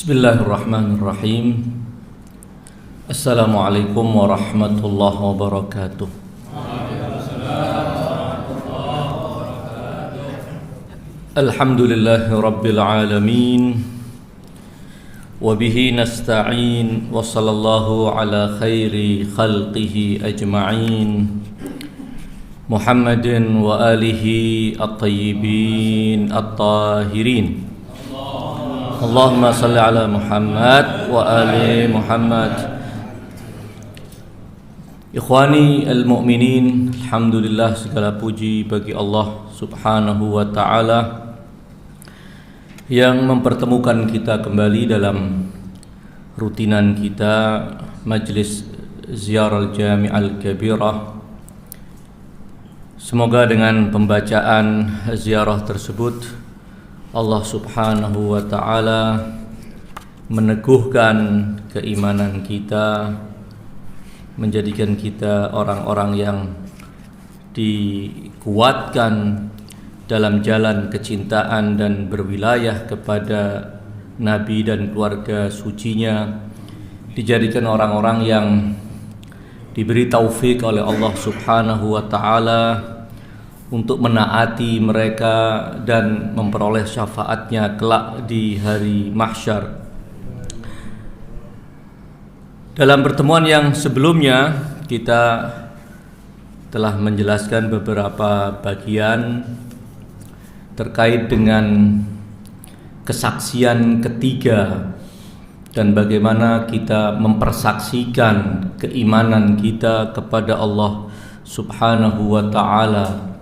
Bismillahirrahmanirrahim. Assalamualaikum warahmatullahi wabarakatuh. Alhamdulillahi rabbil alamin. Wabihi nasta'in. Wa sallallahu ala khairi khalqihi ajma'in, Muhammadin wa alihi at-tayyibin at-tahirin. Allahumma salli ala Muhammad wa ali Muhammad. Ikhwani al-mu'minin, alhamdulillah, segala puji bagi Allah subhanahu wa ta'ala yang mempertemukan kita kembali dalam rutinan kita Majlis Ziarah Al-Jami' Al-Kabirah. Semoga dengan pembacaan ziarah tersebut Allah subhanahu wa ta'ala meneguhkan keimanan kita, menjadikan kita orang-orang yang dikuatkan dalam jalan kecintaan dan berwilayah kepada Nabi dan keluarga sucinya, dijadikan orang-orang yang diberi taufik oleh Allah subhanahu wa ta'ala untuk menaati mereka dan memperoleh syafaatnya kelak di hari mahsyar. Dalam pertemuan yang sebelumnya kita telah menjelaskan beberapa bagian terkait dengan kesaksian ketiga dan bagaimana kita mempersaksikan keimanan kita kepada Allah subhanahu wa ta'ala.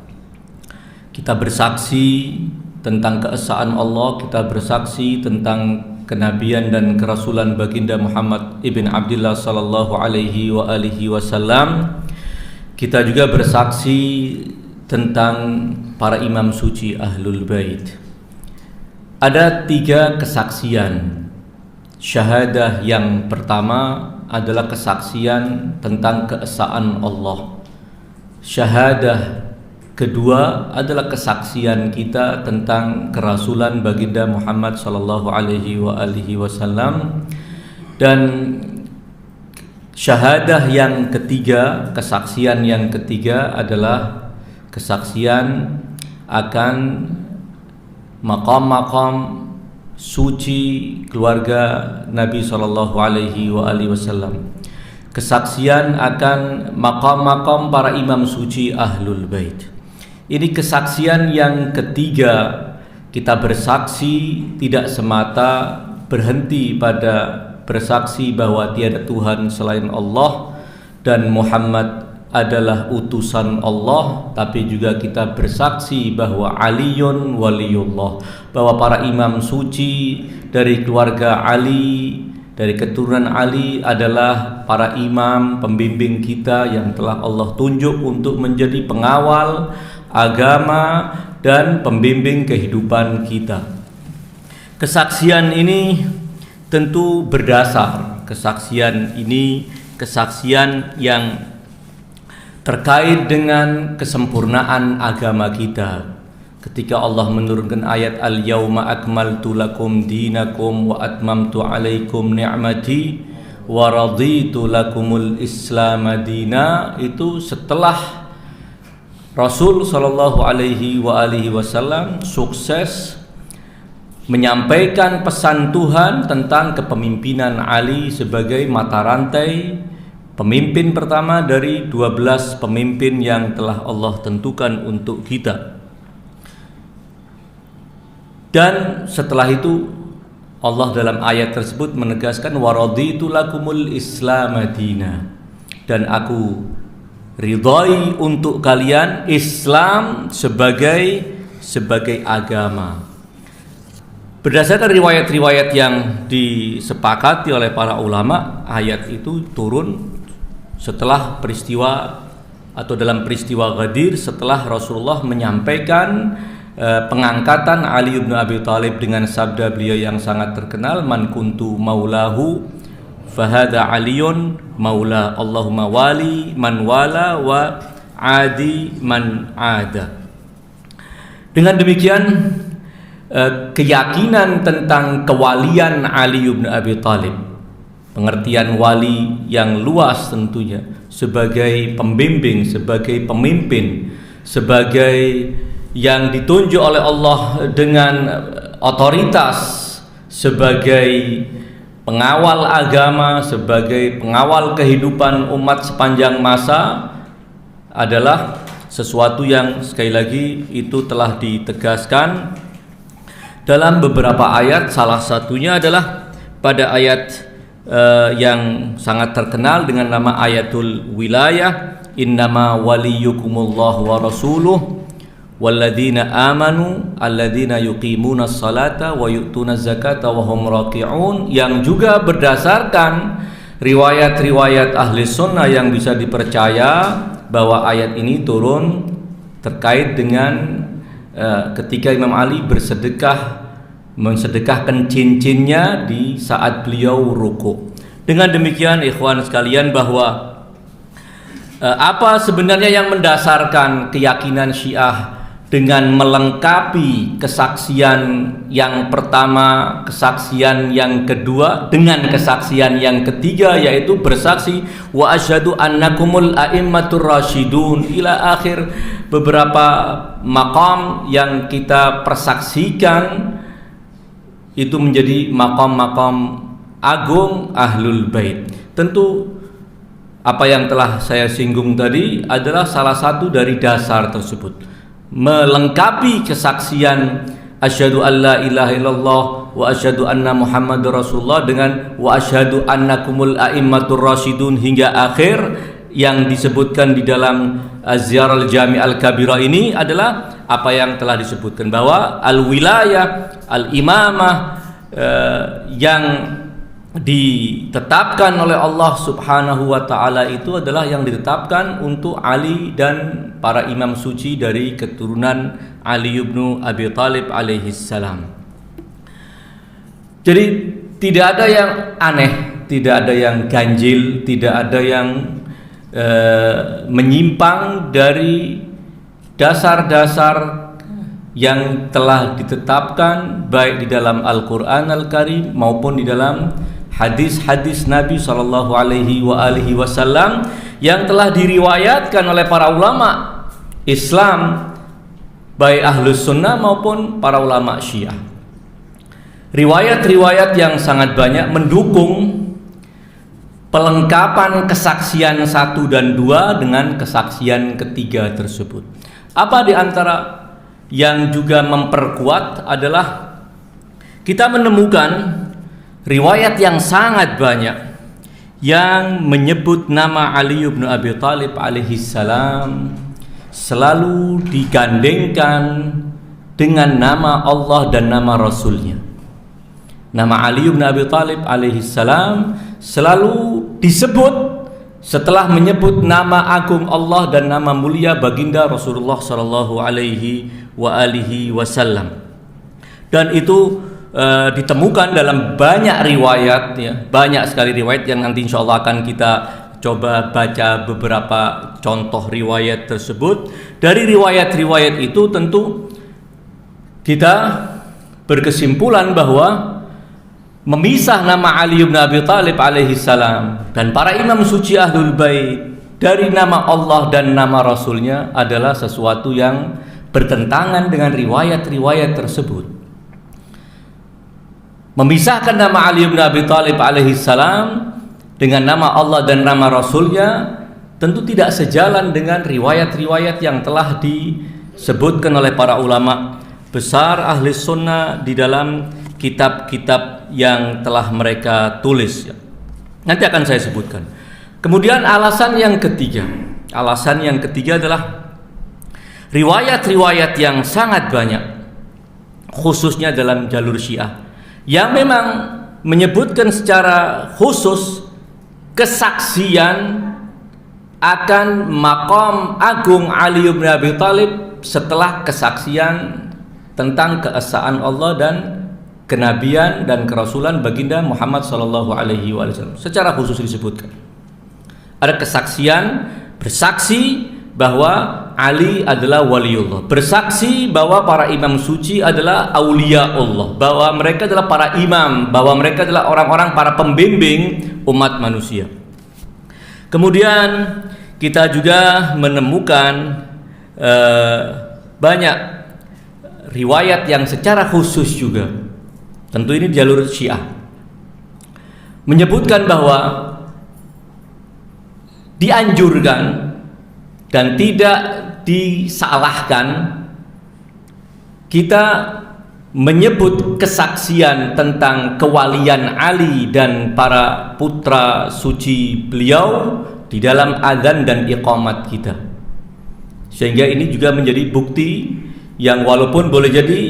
Kita bersaksi tentang keesaan Allah, kita bersaksi tentang kenabian dan kerasulan baginda Muhammad ibn Abdullah sallallahu alaihi wa alihi wasallam. Kita juga bersaksi tentang para imam suci Ahlul Bait. Ada 3 kesaksian. Syahadah yang pertama adalah kesaksian tentang keesaan Allah. Syahadah kedua adalah kesaksian kita tentang kerasulan baginda Muhammad sallallahu alaihi wa alihi wasallam. Dan syahadah yang ketiga, kesaksian yang ketiga adalah kesaksian akan maqam-maqam suci keluarga Nabi sallallahu alaihi wa alihi wasallam. Kesaksian akan maqam-maqam para imam suci Ahlul Bait. Ini kesaksian yang ketiga. Kita bersaksi tidak semata berhenti pada bersaksi bahwa tiada Tuhan selain Allah dan Muhammad adalah utusan Allah, tapi juga kita bersaksi bahwa Aliyun waliyullah, bahwa para imam suci dari keluarga Ali, dari keturunan Ali adalah para imam pembimbing kita yang telah Allah tunjuk untuk menjadi pengawal agama dan pembimbing kehidupan kita. Kesaksian ini tentu berdasar. Kesaksian ini kesaksian yang terkait dengan kesempurnaan agama kita. Ketika Allah menurunkan ayat Al-Yawma akmaltu lakum dinakum wa atmamtu alaikum ni'mati wa raditu lakumul Islam madina, itu setelah Rasul sallallahu alaihi wa alihi wasallam sukses menyampaikan pesan Tuhan tentang kepemimpinan Ali sebagai mata rantai pemimpin pertama dari 12 pemimpin yang telah Allah tentukan untuk kita. Dan setelah itu Allah dalam ayat tersebut menegaskan waraditu lakumul Islam madina, dan aku ridhai untuk kalian Islam sebagai agama. Berdasarkan riwayat-riwayat yang disepakati oleh para ulama, ayat itu turun setelah peristiwa atau dalam peristiwa Ghadir, setelah Rasulullah menyampaikan pengangkatan Ali bin Abi Thalib dengan sabda beliau yang sangat terkenal, man kuntu maulahu fahada aliyun maula, Allahumma wali man wala wa adi man ada. Dengan demikian keyakinan tentang kewalian Ali bin Abi Thalib. Pengertian wali yang luas tentunya, sebagai pembimbing, sebagai pemimpin, sebagai yang ditunjuk oleh Allah dengan otoritas, sebagai pengawal agama, sebagai pengawal kehidupan umat sepanjang masa, adalah sesuatu yang sekali lagi itu telah ditegaskan dalam beberapa ayat. Salah satunya adalah pada ayat yang sangat terkenal dengan nama ayatul wilayah, innama waliyukumullah wa rasuluh walladzina amanu alladzina yuqimunas salata wa yu'tunaz zakata wa hum raki'un, yang juga berdasarkan riwayat-riwayat ahli sunnah yang bisa dipercaya bahwa ayat ini turun terkait dengan ketika Imam Ali mensedekahkan cincinnya di saat beliau ruku. Dengan demikian ikhwan sekalian, bahwa apa sebenarnya yang mendasarkan keyakinan Syiah dengan melengkapi kesaksian yang pertama, kesaksian yang kedua dengan kesaksian yang ketiga, yaitu bersaksi wa asyhadu annakumul a'immatur rasyidun ila akhir beberapa maqam yang kita persaksikan itu menjadi maqam-maqam agung Ahlul Bait. Tentu apa yang telah saya singgung tadi adalah salah satu dari dasar tersebut, melengkapi kesaksian asyhadu alla ilaha illallah wa asyhadu anna muhammadar rasulullah dengan wa asyhadu annakumul a'immatur rasyidun hingga akhir yang disebutkan di dalam Az-Ziyarah al-Jami' al-Kabirah. Ini adalah apa yang telah disebutkan, bahwa al-wilayah, al-imamah yang ditetapkan oleh Allah Subhanahu wa taala itu adalah yang ditetapkan untuk Ali dan para imam suci dari keturunan Ali bin Abi Thalib alaihi salam. Jadi tidak ada yang aneh, tidak ada yang ganjil, tidak ada yang menyimpang dari dasar-dasar yang telah ditetapkan baik di dalam Al-Quran Al-Karim maupun di dalam hadis-hadis Nabi Sallallahu Alaihi Wasallam yang telah diriwayatkan oleh para ulama Islam, baik Ahlus Sunnah maupun para ulama Syiah. Riwayat-riwayat yang sangat banyak mendukung pelengkapan kesaksian 1 dan 2 dengan kesaksian ketiga tersebut. Apa di antara yang juga memperkuat adalah kita menemukan riwayat yang sangat banyak yang menyebut nama Ali bin Abi Thalib alaihi salam selalu digandengkan dengan nama Allah dan nama Rasulnya. Nama Ali bin Abi Thalib alaihi salam selalu disebut setelah menyebut nama agung Allah dan nama mulia baginda Rasulullah sallallahu alaihi wasallam. Dan itu ditemukan dalam banyak riwayat, ya, banyak sekali riwayat yang nanti insyaallah akan kita coba baca beberapa contoh riwayat tersebut. Dari riwayat-riwayat itu tentu kita berkesimpulan bahwa memisah nama Ali bin Abi Thalib alaihi salam dan para imam suci Ahlul Bait dari nama Allah dan nama Rasulnya adalah sesuatu yang bertentangan dengan riwayat-riwayat tersebut. Memisahkan nama Ali bin Abi Thalib alaihi salam dengan nama Allah dan nama Rasulnya tentu tidak sejalan dengan riwayat-riwayat yang telah disebutkan oleh para ulama besar ahli sunnah di dalam kitab-kitab yang telah mereka tulis. Nanti akan saya sebutkan. Kemudian alasan yang ketiga adalah riwayat-riwayat yang sangat banyak, khususnya dalam jalur Syiah, yang memang menyebutkan secara khusus kesaksian akan maqam agung Ali bin Abi Thalib setelah kesaksian tentang keesaan Allah dan kenabian dan kerasulan baginda Muhammad sallallahu alaihi wasallam. Secara khusus disebutkan ada kesaksian bersaksi bahwa Ali adalah waliullah, bersaksi bahwa para imam suci adalah aulia Allah, bahwa mereka adalah para imam, bahwa mereka adalah orang-orang para pembimbing umat manusia. Kemudian kita juga menemukan banyak riwayat yang secara khusus juga, tentu ini jalur Syiah, menyebutkan bahwa dianjurkan dan tidak disalahkan kita menyebut kesaksian tentang kewalian Ali dan para putra suci beliau di dalam azan dan iqamat kita, sehingga ini juga menjadi bukti yang walaupun boleh jadi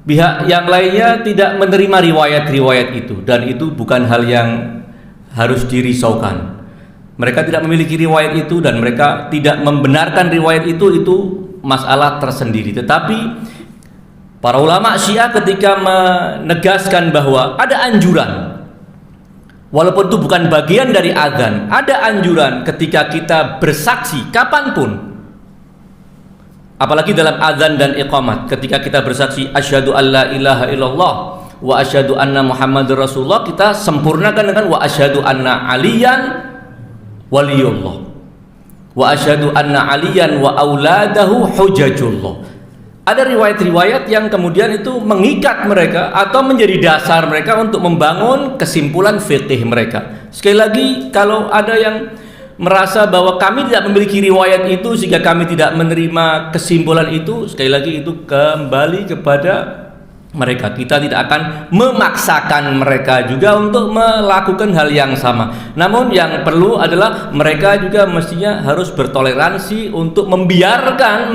pihak yang lainnya tidak menerima riwayat-riwayat itu, dan itu bukan hal yang harus dirisaukan. Mereka tidak memiliki riwayat itu dan mereka tidak membenarkan riwayat itu masalah tersendiri. Tetapi para ulama Syiah ketika menegaskan bahwa ada anjuran, walaupun itu bukan bagian dari azan, ada anjuran ketika kita bersaksi kapanpun, apalagi dalam azan dan iqamat, ketika kita bersaksi asyhadu alla ilaha illallah wa asyhadu anna muhammadar rasulullah, kita sempurnakan dengan wa asyhadu anna aliyan waliyullah wa asyhadu anna aliyan wa auladahu hujajullah. Ada riwayat-riwayat yang kemudian itu mengikat mereka atau menjadi dasar mereka untuk membangun kesimpulan fikih mereka. Sekali lagi, kalau ada yang merasa bahwa kami tidak memiliki riwayat itu sehingga kami tidak menerima kesimpulan itu, sekali lagi itu kembali kepada mereka. Kita tidak akan memaksakan mereka juga untuk melakukan hal yang sama. Namun yang perlu adalah mereka juga mestinya harus bertoleransi untuk membiarkan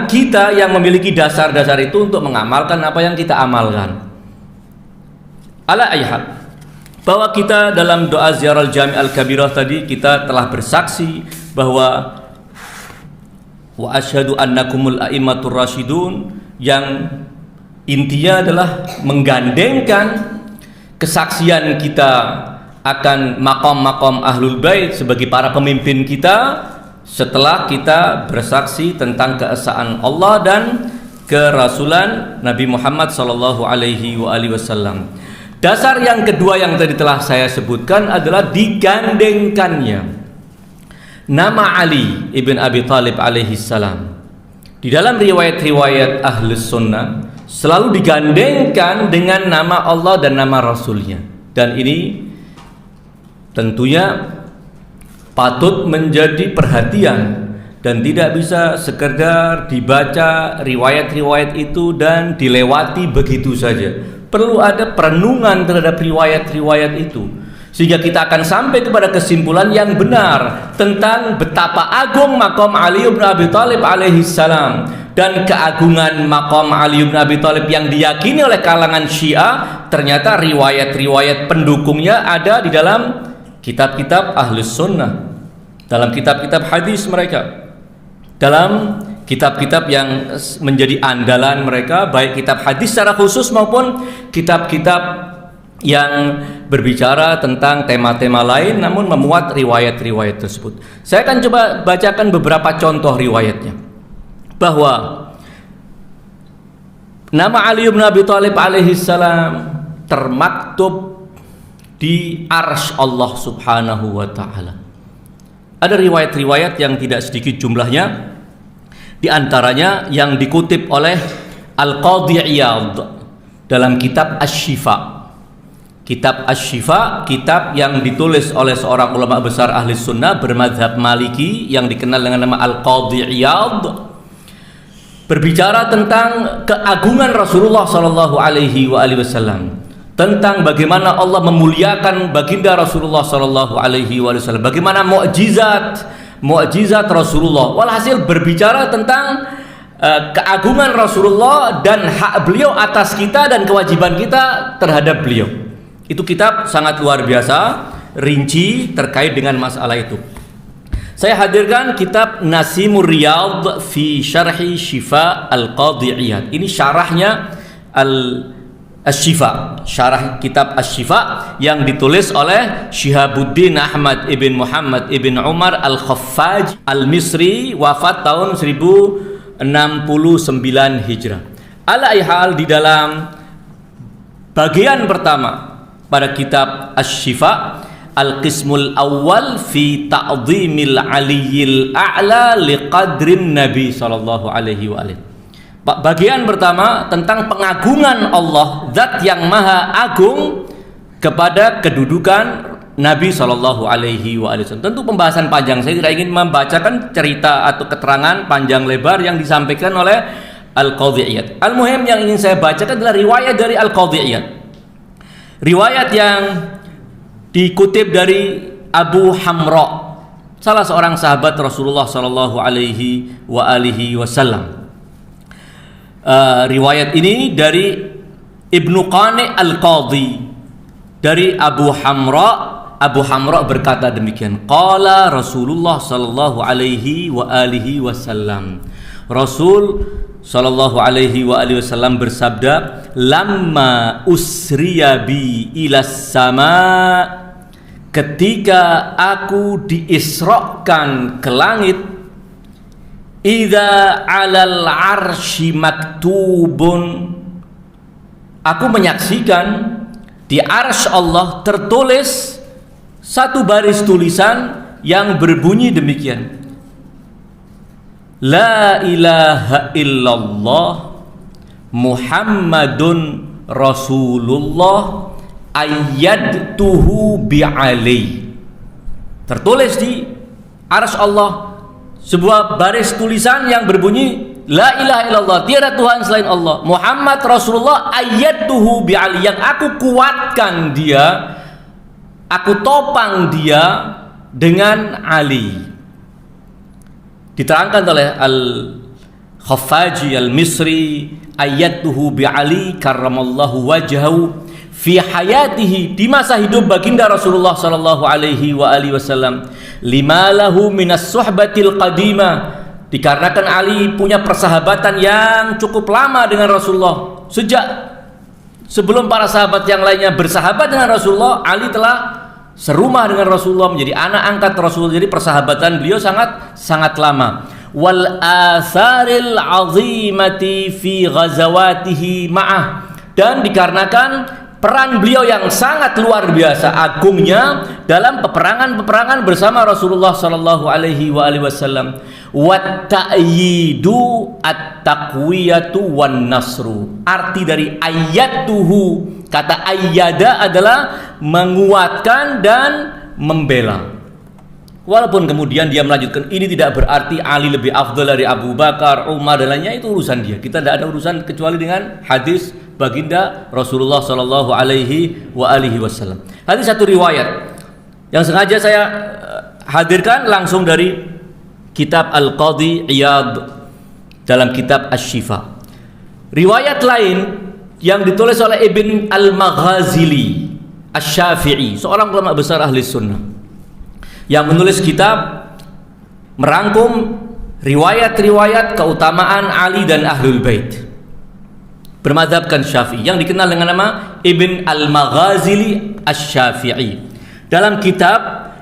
kita yang memiliki dasar-dasar itu untuk mengamalkan apa yang kita amalkan. Ala ayyahal, bahwa kita dalam doa ziarah Jami' al-Kabirah tadi kita telah bersaksi bahwa wa asyhadu annakumul a'immatur rasyidun, yang intinya adalah menggandengkan kesaksian kita akan makom-makom ahlul bait sebagai para pemimpin kita setelah kita bersaksi tentang keesaan Allah dan kerasulan Nabi Muhammad sallallahu alaihi wasallam. Dasar yang kedua yang tadi telah saya sebutkan adalah digandengkannya nama Ali ibn Abi Thalib alaihi salam. Di dalam riwayat-riwayat Ahlus Sunnah selalu digandengkan dengan nama Allah dan nama Rasulnya, dan ini tentunya patut menjadi perhatian dan tidak bisa sekedar dibaca riwayat-riwayat itu dan dilewati begitu saja. Perlu ada perenungan terhadap riwayat-riwayat itu sehingga kita akan sampai kepada kesimpulan yang benar tentang betapa agung makom Ali bin Abi Thalib alaihi salam, dan keagungan makom Ali bin Abi Thalib yang diyakini oleh kalangan Syiah ternyata riwayat-riwayat pendukungnya ada di dalam kitab-kitab Ahlus Sunnah, dalam kitab-kitab hadis mereka, dalam kitab-kitab yang menjadi andalan mereka, baik kitab hadis secara khusus maupun kitab-kitab yang berbicara tentang tema-tema lain namun memuat riwayat-riwayat tersebut. Saya akan coba bacakan beberapa contoh riwayatnya, bahwa nama Ali bin Abi Thalib alaihi salam termaktub di arsy Allah subhanahu wa ta'ala. Ada riwayat-riwayat yang tidak sedikit jumlahnya, di antaranya yang dikutip oleh Al-Qadhi Iyad dalam kitab Asy-Syifa. Kitab Asy-Syifa, kitab yang ditulis oleh seorang ulama besar ahli sunnah bermadzhab Maliki yang dikenal dengan nama Al-Qadhi Iyad, berbicara tentang keagungan Rasulullah sallallahu alaihi wasallam, tentang bagaimana Allah memuliakan baginda Rasulullah sallallahu alaihi wasallam, bagaimana mukjizat Rasulullah. Walhasil berbicara tentang keagungan Rasulullah dan hak beliau atas kita dan kewajiban kita terhadap beliau. Itu kitab sangat luar biasa, rinci terkait dengan masalah itu. Saya hadirkan kitab Nasimur Riyadh fi Syarhi Syifa Al-Qadhi Iyad. Ini syarahnya Asy-Syifa, syarah kitab Asy-Syifa yang ditulis oleh Syihabuddin Ahmad ibn Muhammad ibn Umar Al-Khaffaj Al-Misri, wafat tahun 1069 Hijrah. Ala hal, di dalam bagian pertama pada kitab Asy-Syifa, Al-Qismul Awwal fi ta'dhimil aliyil a'la liqadrin Nabi sallallahu alaihi wa alihi. Bagian pertama tentang pengagungan Allah, zat yang maha agung, kepada kedudukan Nabi sallallahu alaihi wa alihi. Tentu pembahasan panjang, saya tidak ingin membacakan cerita atau keterangan panjang lebar yang disampaikan oleh Al-Qadhi Iyad. Al-muhim yang ingin saya bacakan adalah riwayat dari Al-Qadhi Iyad. Riwayat yang dikutip dari Abu Hamra, salah seorang sahabat Rasulullah sallallahu alaihi wa alihi wasallam. Riwayat ini dari Ibnu Qani Al-Qadhi dari Abu Hamra. Abu Hamra berkata demikian, qala Rasulullah sallallahu alaihi wa alihi wasallam, Rasul sallallahu alaihi wa alihi wasallam bersabda, lamma usriya bi ilas sama, ketika aku diisrakan ke langit, idza 'alal 'arsy maktubun, aku menyaksikan di arsy Allah tertulis satu baris tulisan yang berbunyi demikian, la ilaha illallah Muhammadun Rasulullah ayyadtuhu bi'ali. Tertulis di arsy Allah sebuah baris tulisan yang berbunyi, la ilaha illallah, tiada Tuhan selain Allah, Muhammad Rasulullah ayyadtuhu bi'ali, yang aku kuatkan dia, aku topang dia dengan Ali. Diterangkan oleh Al-Khaffaji Al-Misri, ayyadtuhu bi'ali karramallahu wajhahu fi hayatihi, di masa hidup baginda Rasulullah sallallahu alaihi wa alihi wasallam, lima lahu minas suhbatil qadimah, dikarenakan Ali punya persahabatan yang cukup lama dengan Rasulullah. Sejak sebelum para sahabat yang lainnya bersahabat dengan Rasulullah, Ali telah serumah dengan Rasulullah, menjadi anak angkat Rasulullah. Jadi persahabatan beliau sangat lama. Wal atharil azimati fi ghazawatihi ma'ah, dan dikarenakan peran beliau yang sangat luar biasa agungnya dalam peperangan bersama Rasulullah sallallahu alaihi wa alihi wasallam. Wat ta'yidu at-taqwiyatu wan nasru. Arti dari ayyatuhu, kata ayyada adalah menguatkan dan membela. Walaupun kemudian dia melanjutkan, ini tidak berarti Ali lebih afdal dari Abu Bakar, Umar dan lainnya, itu urusan dia. Kita tidak ada urusan kecuali dengan hadis baginda Rasulullah sallallahu alaihi wa alihi wasallam. Hadis satu riwayat yang sengaja saya hadirkan langsung dari kitab Al-Qadhi Iyad dalam kitab Asy-Syifa. Riwayat lain yang ditulis oleh Ibn Al-Maghazili Asy-Syafi'i, seorang ulama besar ahli sunnah, yang menulis kitab merangkum riwayat-riwayat keutamaan Ali dan Ahlul Bait, bermadzhabkan Syafi'i, yang dikenal dengan nama Ibn Al-Maghazili Asy-Syafi'i. Dalam kitab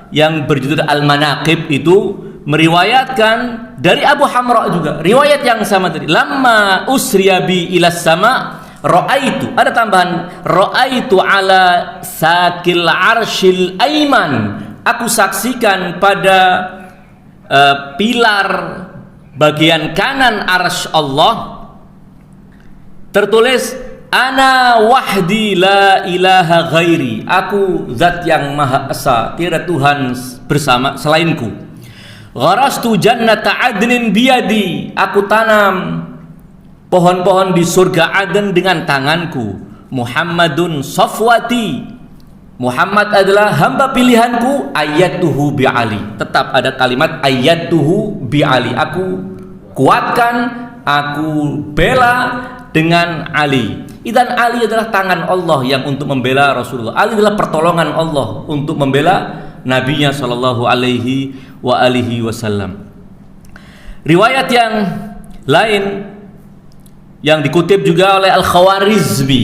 yang berjudul Al-Manaqib itu meriwayatkan dari Abu Hamra juga riwayat yang sama tadi, lamma usriya bi ilas sama ra'aitu, ada tambahan ra'aitu ala sakil arsyil aiman, aku saksikan pada pilar bagian kanan arsy Allah tertulis, ana wahdi la ilaha ghairi, aku zat yang maha esa, tiada Tuhan bersama selainku. Gharastu jannata adnin biyadi, aku tanam pohon-pohon di surga Aden dengan tanganku. Muhammadun safwati, Muhammad adalah hamba pilihanku. Ayyatuhu bi Ali, tetap ada kalimat ayyatuhu bi Ali, aku kuatkan, aku bela dengan Ali. Dan Ali adalah tangan Allah yang untuk membela Rasulullah. Ali adalah pertolongan Allah untuk membela nabinya sallallahu alaihi wa alihi wasallam. Riwayat yang lain yang dikutip juga oleh Al-Khawarizmi,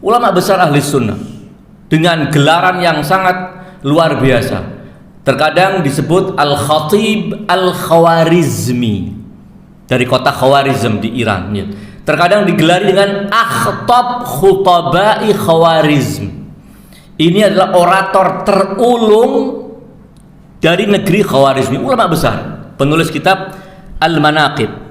ulama besar ahli sunnah dengan gelaran yang sangat luar biasa. Terkadang disebut Al-Khatib Al-Khawarizmi dari kota Khawarizm di Iran. Terkadang digelari dengan Akhtab Khutabai Khawarizm. Ini adalah orator terulung dari negeri Khawarizmi, ulama besar, penulis kitab Al-Manaqib.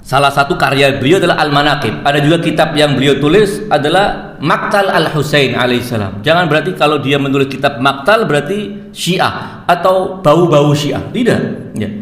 Salah satu karya beliau adalah Al-Manaqib. Ada juga kitab yang beliau tulis adalah Maqtal Al-Husain alaihissalam. Jangan berarti kalau dia menulis kitab Maqtal berarti Syiah atau bau-bau Syiah. Tidak. Ya.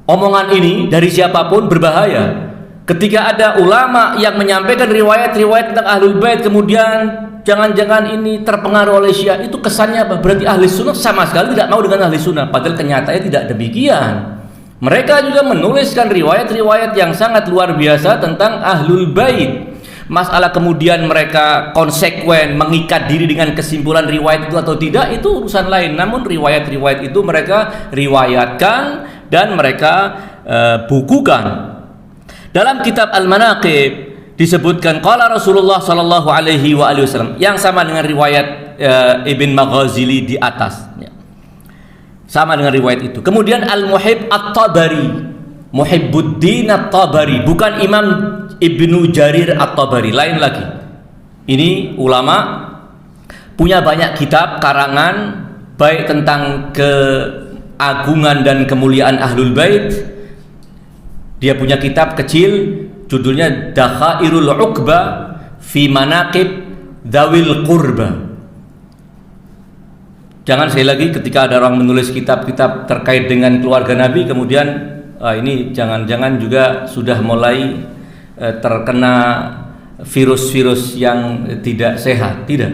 Omongan ini dari siapapun berbahaya. Ketika ada ulama yang menyampaikan riwayat-riwayat tentang Ahlul Bait kemudian jangan-jangan ini terpengaruh oleh Syiah, itu kesannya apa? Berarti ahli sunnah sama sekali tidak mau dengan ahli sunnah. Padahal kenyataannya tidak demikian. Mereka juga menuliskan riwayat-riwayat yang sangat luar biasa tentang Ahlul Bait. Masalah kemudian mereka konsekuen mengikat diri dengan kesimpulan riwayat itu atau tidak, itu urusan lain. Namun riwayat-riwayat itu mereka riwayatkan dan mereka bukukan. Dalam kitab Al-Manaqib disebutkan qala Rasulullah sallallahu alaihi wasallam, yang sama dengan riwayat Ibn Maghazili di atas. Sama dengan riwayat itu. Kemudian Al-Muhib At-Tabari, Muhibbuddin At-Tabari, bukan Imam Ibnu Jarir At-Tabari, lain lagi. Ini ulama punya banyak kitab karangan baik tentang keagungan dan kemuliaan Ahlul Bait. Dia punya kitab kecil judulnya Dakhairul Uqba fi Manaqib Dzawil Qurba. Jangan sekali lagi ketika ada orang menulis kitab-kitab terkait dengan keluarga Nabi kemudian ini jangan-jangan juga sudah mulai terkena virus-virus yang tidak sehat. Tidak.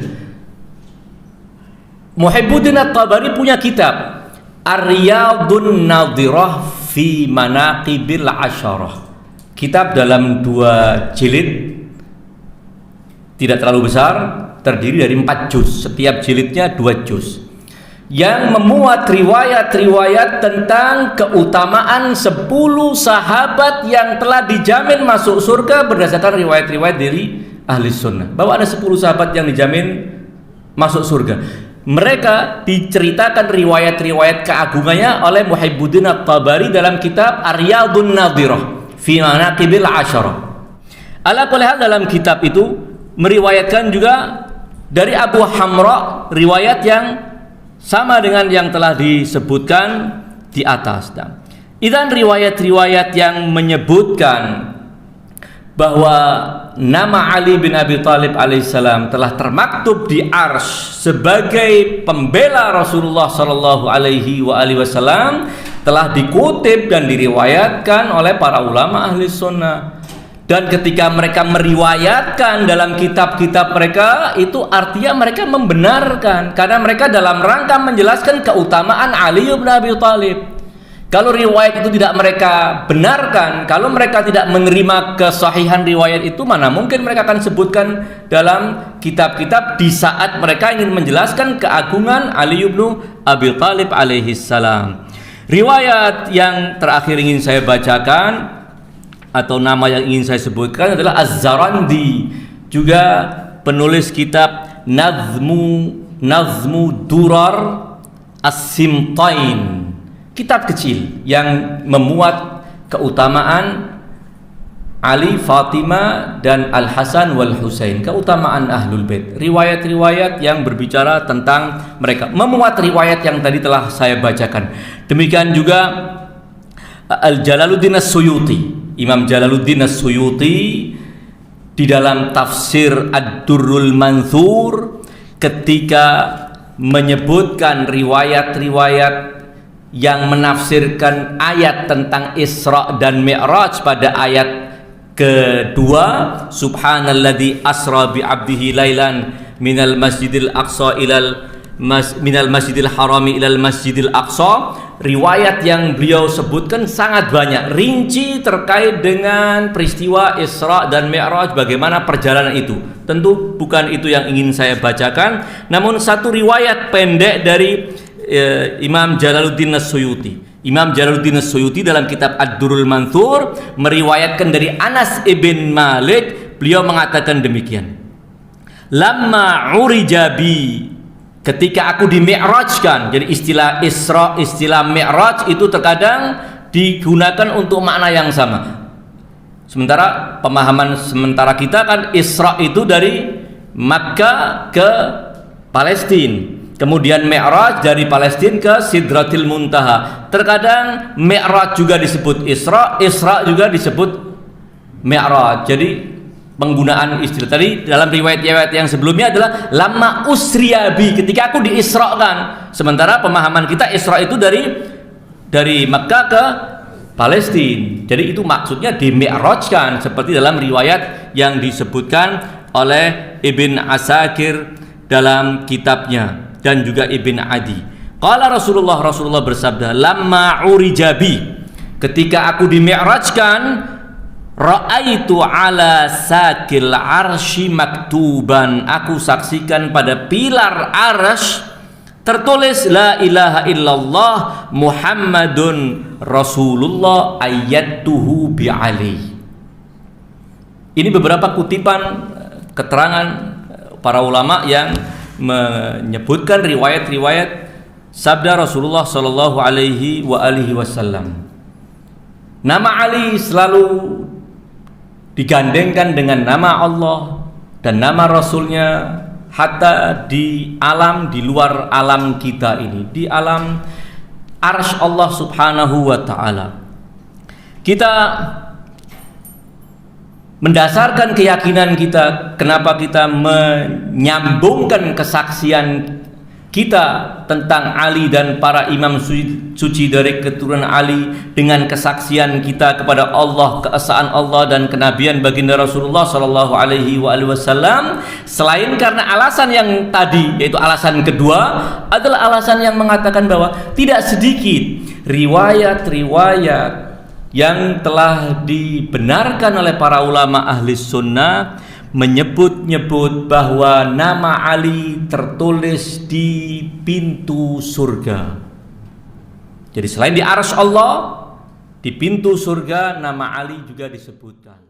Muhibbuddin At-Tabari punya kitab Ar-Riyadun Nadhirah fi Manaqibil Asyarah. Kitab dalam 2 jilid, tidak terlalu besar, terdiri dari 4 juz. Setiap jilidnya 2 juz, yang memuat riwayat-riwayat tentang keutamaan 10 sahabat yang telah dijamin masuk surga berdasarkan riwayat-riwayat dari ahli sunnah, bahwa ada 10 sahabat yang dijamin masuk surga. Mereka diceritakan riwayat-riwayat keagungannya oleh Muhibbuddin At-Tabari dalam kitab Ar-Riyadun Nadhirah fi Manaqibil Asyarah. Ala kulli hal, dalam kitab itu meriwayatkan juga dari Abu Hamra riwayat yang sama dengan yang telah disebutkan di atas. Idzan riwayat-riwayat yang menyebutkan bahwa nama Ali bin Abi Thalib alaihissalam telah termaktub di arsy sebagai pembela Rasulullah sallallahu alaihi wasallam telah dikutip dan diriwayatkan oleh para ulama ahli sunnah. Dan ketika mereka meriwayatkan dalam kitab-kitab mereka, itu artinya mereka membenarkan, karena mereka dalam rangka menjelaskan keutamaan Ali bin Abi Thalib. Kalau riwayat itu tidak mereka benarkan, kalau mereka tidak menerima kesahihan riwayat itu, mana mungkin mereka akan sebutkan dalam kitab-kitab di saat mereka ingin menjelaskan keagungan Ali bin Abi Thalib alaihi salam. Riwayat yang terakhir ingin saya bacakan atau nama yang ingin saya sebutkan adalah Az-Zarandi, juga penulis kitab Nazmu Durar As-Simtain, kitab kecil yang memuat keutamaan Ali, Fatimah dan Al-Hasan wal Husain, keutamaan Ahlul Bait. Riwayat-riwayat yang berbicara tentang mereka, memuat riwayat yang tadi telah saya bacakan. Demikian juga Al-Jalaluddin As-Suyuti, Imam Jalaluddin As-Suyuti di dalam tafsir Ad-Durrul Manthur ketika menyebutkan riwayat-riwayat yang menafsirkan ayat tentang Isra dan Mi'raj pada ayat kedua, Subhanalladzi asra bi 'abdihi lailan minal masjidil aqsa minal masjidil harami ilal masjidil aqsa. Riwayat yang beliau sebutkan sangat banyak, rinci terkait dengan peristiwa Isra dan Mi'raj, bagaimana perjalanan itu. Tentu bukan itu yang ingin saya bacakan, namun satu riwayat pendek dari Imam Jalaluddin As-Suyuti. Imam Jalaluddin As-Suyuti dalam kitab Ad-Durrul Manthur meriwayatkan dari Anas ibn Malik, beliau mengatakan demikian: lamma urijabi, ketika aku di-mi'rajkan. Jadi istilah Isra, istilah Mi'raj itu terkadang digunakan untuk makna yang sama. Sementara pemahaman sementara kita kan Isra itu dari Makkah ke Palestina, kemudian Mi'raj dari Palestina ke Sidratil Muntaha. Terkadang Mi'raj juga disebut Isra, Isra juga disebut Mi'raj. Jadi penggunaan istilah tadi dalam riwayat-riwayat yang sebelumnya adalah lama usriyabi, ketika aku diisrakan. Sementara pemahaman kita Isra itu dari Makkah ke Palestina. Jadi itu maksudnya di-mi'rajkan seperti dalam riwayat yang disebutkan oleh Ibn Asakir dalam kitabnya dan juga Ibn Adi. Qala Rasulullah bersabda, lamma urijabi, ketika aku di-mi'rajkan, ra'aitu ala sakil arsy maktuban, aku saksikan pada pilar arsy tertulis la ilaha illallah Muhammadun Rasulullah ayyatuhu bi'ali. Ini beberapa kutipan keterangan para ulama yang menyebutkan riwayat-riwayat sabda Rasulullah sallallahu alaihi wasallam. Nama Ali selalu digandengkan dengan nama Allah dan nama Rasulnya, hatta di alam di luar alam kita ini, di alam arsy Allah subhanahu wa ta'ala. Kita mendasarkan keyakinan kita, kenapa kita menyambungkan kesaksian kita tentang Ali dan para imam suci dari keturunan Ali dengan kesaksian kita kepada Allah, keesaan Allah dan kenabian baginda Rasulullah sallallahu alaihi wasallam, selain karena alasan yang tadi, yaitu alasan kedua adalah alasan yang mengatakan bahwa tidak sedikit riwayat-riwayat yang telah dibenarkan oleh para ulama ahli sunnah menyebut-nyebut bahwa nama Ali tertulis di pintu surga. Jadi selain di arsy Allah, di pintu surga nama Ali juga disebutkan.